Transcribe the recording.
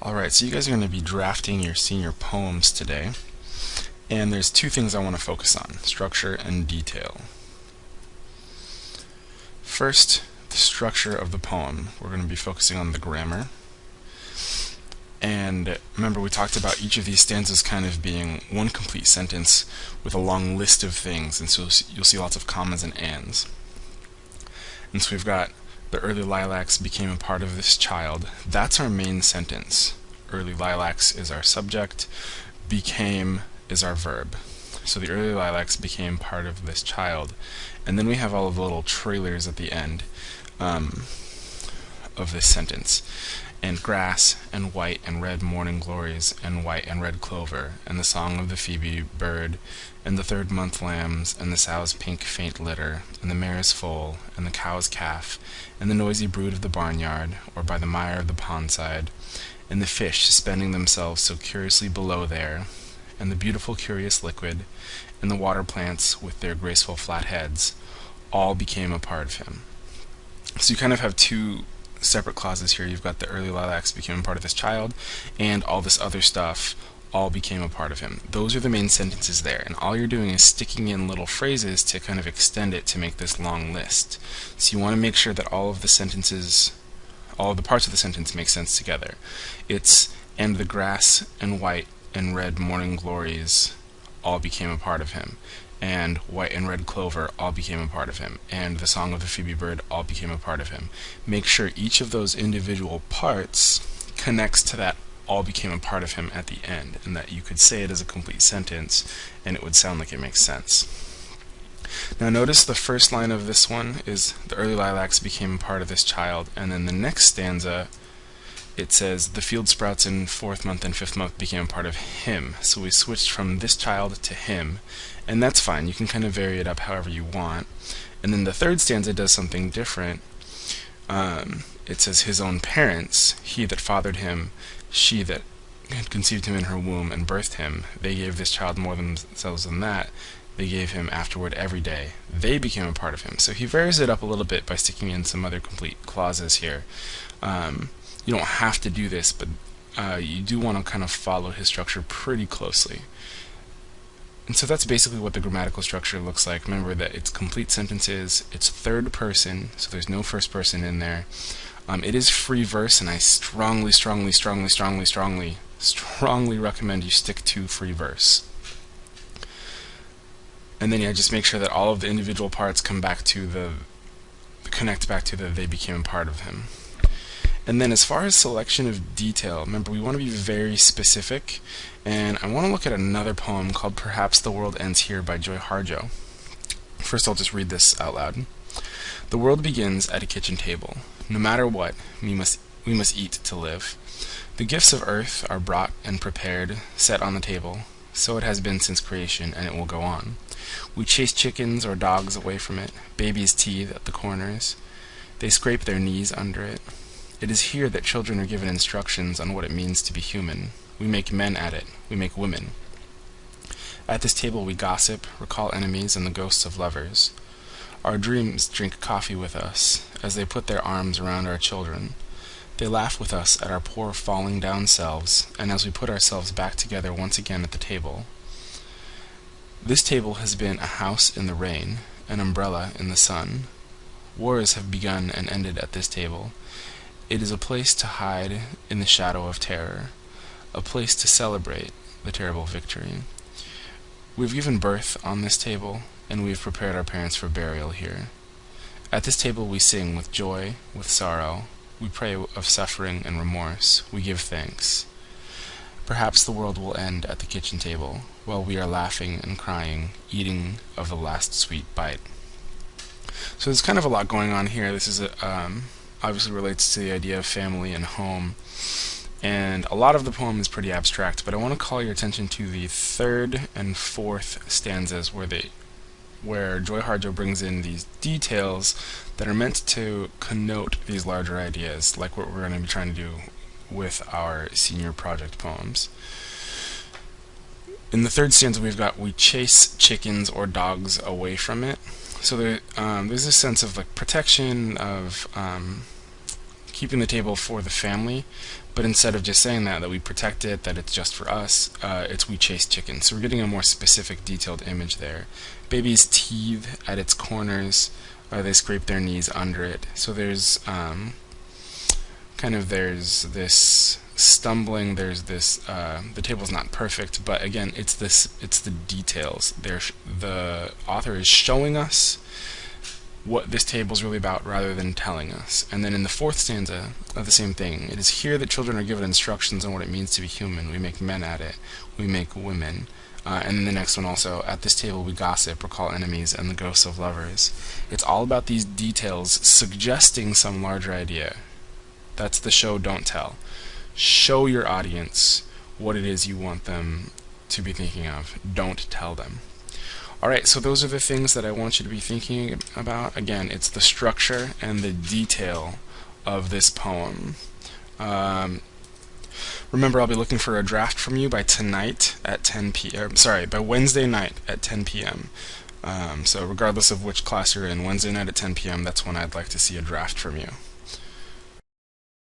Alright, so you guys are going to be drafting your senior poems today, and there's two things I want to focus on, structure and detail. First, the structure of the poem. We're going to be focusing on the grammar. And remember, we talked about each of these stanzas kind of being one complete sentence with a long list of things, and so you'll see lots of commas and ands. And so we've got the early lilacs became a part of this child. That's our main sentence. Early lilacs is our subject, became is our verb. So the early lilacs became part of this child. And then we have all of the little trailers at the end of this sentence. And grass, and white and red morning glories, and white and red clover, and the song of the phoebe bird, and the third month lambs, and the sow's pink faint litter, and the mare's foal, and the cow's calf, and the noisy brood of the barnyard, or by the mire of the pondside, and the fish suspending themselves so curiously below there, and the beautiful curious liquid, and the water plants with their graceful flat heads, all became a part of him. So you kind of have two separate clauses here. You've got the early lilacs became a part of this child, and all this other stuff all became a part of him. Those are the main sentences there, and all you're doing is sticking in little phrases to kind of extend it to make this long list. So you want to make sure that all of the sentences, all of the parts of the sentence make sense together. It's, and the grass and white and red morning glories all became a part of him, and white and red clover all became a part of him, and the song of the phoebe bird all became a part of him. Make sure each of those individual parts connects to that all became a part of him at the end, and that you could say it as a complete sentence and it would sound like it makes sense. Now notice the first line of this one is the early lilacs became a part of this child, and then the next stanza it says the field sprouts in fourth month and fifth month became a part of him. So we switched from this child to him, and that's fine. You can kind of vary it up however you want. And then the third stanza does something different. It says his own parents, he that fathered him, she that had conceived him in her womb and birthed him, they gave this child more themselves than that. They gave him afterward every day. They became a part of him. So he varies it up a little bit by sticking in some other complete clauses here. You don't have to do this, but you do want to kind of follow his structure pretty closely. And so that's basically what the grammatical structure looks like. Remember that it's complete sentences, it's third person, so there's no first person in there. It is free verse, and I strongly recommend you stick to free verse. And then just make sure that all of the individual parts connect back to the they became a part of him. And then as far as selection of detail, remember we want to be very specific, and I want to look at another poem called Perhaps the World Ends Here by Joy Harjo. First I'll just read this out loud. The world begins at a kitchen table. No matter what, we must eat to live. The gifts of earth are brought and prepared, set on the table. So it has been since creation, and it will go on. We chase chickens or dogs away from it, babies' teeth at the corners. They scrape their knees under it. It is here that children are given instructions on what it means to be human. We make men at it. We make women. At this table we gossip, recall enemies and the ghosts of lovers. Our dreams drink coffee with us as they put their arms around our children. They laugh with us at our poor falling down selves, and as we put ourselves back together once again at the table. This table has been a house in the rain, an umbrella in the sun. Wars have begun and ended at this table. It is a place to hide in the shadow of terror, a place to celebrate the terrible victory. We've given birth on this table, and we've prepared our parents for burial here. At this table we sing with joy, with sorrow. We pray of suffering and remorse. We give thanks. Perhaps the world will end at the kitchen table, while we are laughing and crying, eating of the last sweet bite. So there's kind of a lot going on here. This is obviously relates to the idea of family and home, and a lot of the poem is pretty abstract, but I want to call your attention to the third and fourth stanzas where Joy Harjo brings in these details that are meant to connote these larger ideas, like what we're going to be trying to do with our senior project poems. In the third stanza we've got we chase chickens or dogs away from it. So there's this sense of like protection, of keeping the table for the family, But instead of just saying that we protect it, that it's just for us, it's we chase chickens. So we're getting a more specific, detailed image there. Baby's teeth at its corners, they scrape their knees under it. So there's there's this stumbling, there's this, the table's not perfect, but again, it's the details. The author is showing us what this table is really about rather than telling us. And then in the fourth stanza of the same thing, it is here that children are given instructions on what it means to be human. We make men at it, we make women. And then the next one also, at this table we gossip, recall enemies, and the ghosts of lovers. It's all about these details suggesting some larger idea. That's the show, don't tell. Show your audience what it is you want them to be thinking of. Don't tell them. Alright, so those are the things that I want you to be thinking about. Again, it's the structure and the detail of this poem. Remember, I'll be looking for a draft from you by tonight at 10 p.m. By Wednesday night at 10 p.m. So regardless of which class you're in, Wednesday night at 10 p.m., that's when I'd like to see a draft from you.